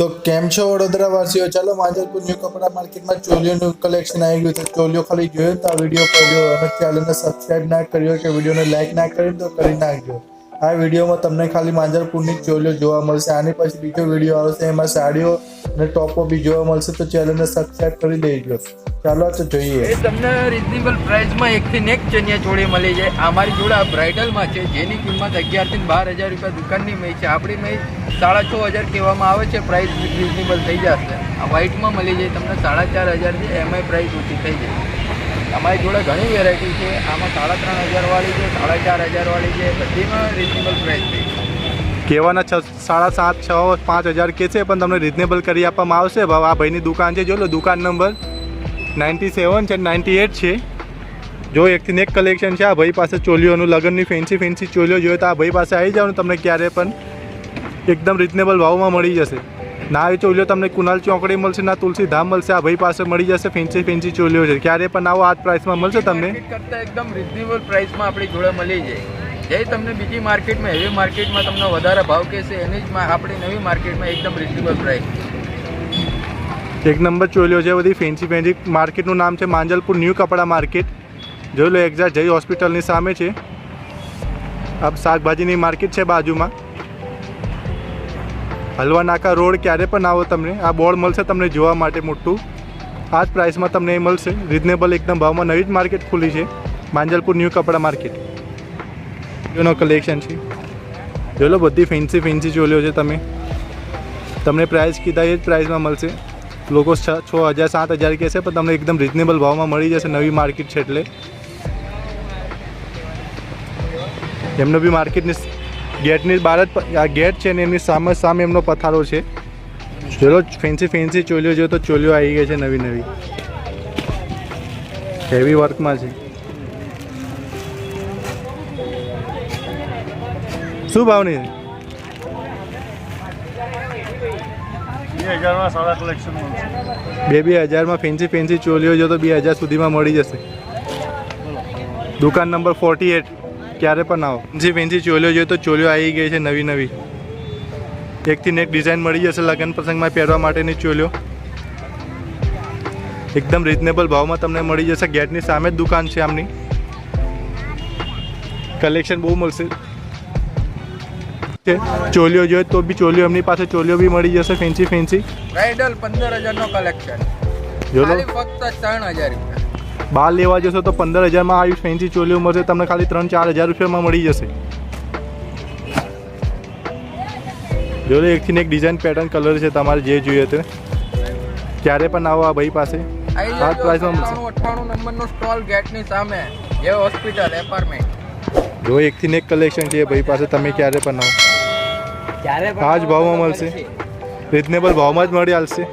તો કેમ છો વડોદરાવાસીઓ? ચાલો માંજલપુર ન્યૂ કપડા માર્કેટમાં ચોલીઓનું કલેક્શન આવી ગયું છે. ચોલીઓ ખાલી જોયો તો આ વિડીયો પડ્યો અને ચેનલને સબસ્ક્રાઇબ ના કર્યો કે વિડીયોને લાઈક ના કરી તો કરી નાખજો. આ વિડીયોમાં તમને ખાલી માંજલપુરની ચોલીઓ જોવા મળશે. આની પછી બીજો વિડીયો આવશે, એમાં સાડીઓ અને ટોપો બી જોવા મળશે. તો ચેનલને સબસ્ક્રાઇબ કરી દેજો. ચાલો તો જોઈએ. એ તમને રિઝનેબલ પ્રાઇસમાં એકથી એક ચણિયા ચોળી મળી જાય. અમારી જોડે આ બ્રાઇડલમાં છે, જેની કિંમત 11,000 થી 12,000 રૂપિયા દુકાનની મેં છે. આપણી મેં 6,500 કહેવામાં આવે છે. પ્રાઇસ રિઝનેબલ થઈ જશે. આ વ્હાઇટમાં મળી જાય તમને 4,500 છે. એમાંય પ્રાઇસ ઓછી થઈ જાય. અમારી જોડે ઘણી વેરાયટી છે. આમાં 3,500 વાળી છે, 4,500 વાળી છે. બધીમાં રિઝનેબલ પ્રાઇસ થઈ છે. કહેવાના 7,500 6,000 5,000 કે છે, પણ તમને રિઝનેબલ કરી આપવામાં આવશે ભાવ. આ ભાઈની દુકાન છે, જો લો દુકાન નંબર 97 છે, 98 છે. જો એકથી એક કલેક્શન છે. આ ભાઈ પાસે ચોલીઓનું લગ્નની ફેન્સી ચોલીઓ જોઈએ તો આ ભાઈ પાસે આવી જાવ ને તમને ક્યારે પણ એકદમ રિઝનેબલ ભાવમાં મળી જશે. ના એ ચોલીઓ તમને કુનાલ ચોકડી મળશે, ના તુલસીધામ મળશે. આ ભાઈ પાસે મળી જશે ફેન્સી ચોલીઓ છે. ક્યારે પણ આવો આ પ્રાઇસમાં મળશે તમને. કરતાં એકદમ રિઝનેબલ પ્રાઇસમાં આપણી જોડે મળી જાય. જે તમને બીજી માર્કેટમાં હેવી માર્કેટમાં તમને વધારે ભાવ કહેશે, એની જ આપણી નવી માર્કેટમાં એકદમ રિઝનેબલ પ્રાઇસ. એક નંબર ચોલીઓ છે બધી ફેન્સી. માર્કેટનું નામ છે માંજલપુર ન્યૂ કપડા માર્કેટ. જોઈ લો, એક્ઝેક્ટ જય હોસ્પિટલની સામે છે. આ શાકભાજીની માર્કેટ છે બાજુમાં. હલવા નાકા રોડ ક્યારે પણ આવો તમને આ બોર્ડ મળશે તમને જોવા માટે મોટું. આ જ પ્રાઇસમાં તમને એ મળશે રિઝનેબલ એકદમ ભાવમાં. નવી જ માર્કેટ ખુલી છે માંજલપુર ન્યૂ કપડા માર્કેટ. એનો કલેક્શન છે. જોઈ લો, બધી ફેન્સી ચોલીઓ છે. તમને પ્રાઇસ કીધા એ જ પ્રાઇસમાં મળશે. લોકો 6,000 7,000 કહેશે, પણ તમને એકદમ રિઝનેબલ ભાવમાં મળી જશે. નવી માર્કેટ છે એટલે એમનો બી માર્કેટની ગેટની બહાર જ આ ગેટ છે ને એમની સામે એમનો પથારો છે. ચલો, ફેન્સી ચોલીઓ જો તો ચોલીઓ આવી ગઈ છે નવી હેવી વર્કમાં છે. શું ભાવની 2,000 સારા કલેક્શન મળશે. 2,000માં ફેન્સી ચોલીઓ જો તો 2,000 સુધીમાં મળી જશે. દુકાન નંબર 48. ક્યારે પણ આવો. ફેન્સી ચોલીઓ જોઈએ તો ચોલીઓ આવી ગઈ છે નવી. એકથી એક ડિઝાઇન મળી જશે. લગ્ન પ્રસંગમાં પહેરવા માટેની ચોલીઓ એકદમ રિઝનેબલ ભાવમાં તમને મળી જશે. ગેટની સામે જ દુકાન છે આમની. કલેક્શન બહુ મળશે. ચોલીઓ જોઈએ તો બી ચોલીઓ એમની પાસે ચોલીઓ બી મળી જશે ફેન્સી. બ્રાઇડલ 15,000 નો કલેક્શન. જો લો, ફક્ત 3,000 રૂપિયા. બહાર લેવા જશો તો 15,000માં આવી ફેન્સી ચોલીઓ મળશે તમને. ખાલી 3-4,000 રૂપિયામાં મળી જશે. જો એકથી એક ડિઝાઇન પેટર્ન કલર છે. તમારે જે જોઈએ તે ક્યારે પણ આવો આ ભાઈ પાસે. આ પ્રાઇસમાં મળશે. 98 નંબરનો સ્ટોલ ગેટની સામે, જે હોસ્પિટલ એપાર્ટમેન્ટ. જો એકથી એક કલેક્શન છે ભાઈ પાસે. તમે ક્યારે પણ આવો આ જ ભાવમાં મળશે. રિઝનેબલ ભાવમાં જ મળી આવશે.